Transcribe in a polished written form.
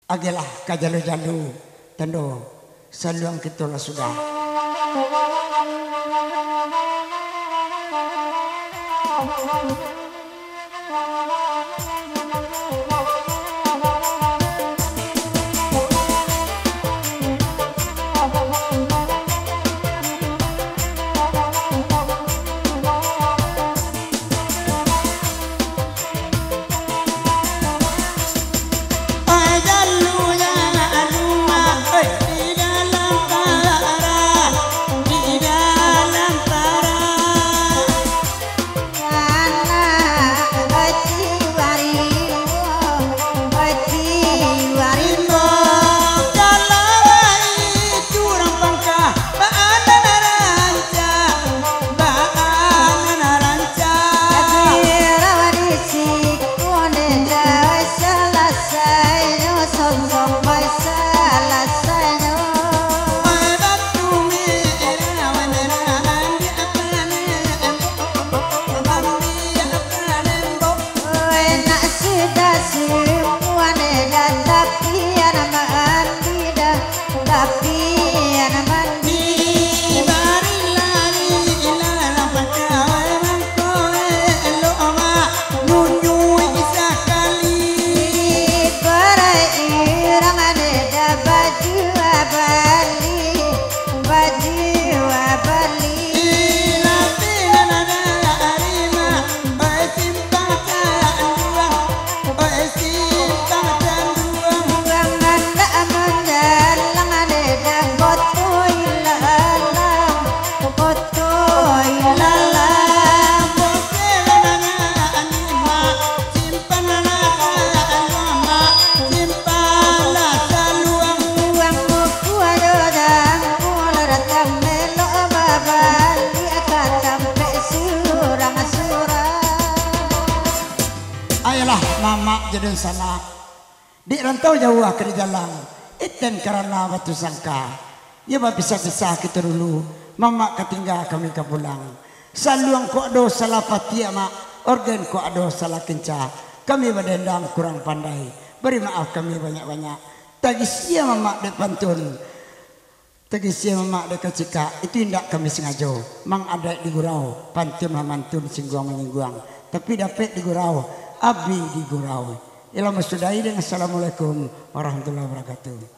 Agelah kajalu-jalu tendo saluang kita lah sudah. Ayolah mama jadi sana di rantau jauh ke jalan iten karena batu sangka ya bisa kita dulu mama ketinggal kami ke pulang saluang ko ado salah patia mak organ ko ado salah kenca kami berdendam kurang pandai beri maaf kami banyak-banyak tagisia mama de pantun tagisia mama de kecika itu tidak kami sengaja mang ada di gurau pantun mamantun singguang menyingguang tapi dapat di gurau Abi di gurau. Assalamualaikum warahmatullahi wabarakatuh.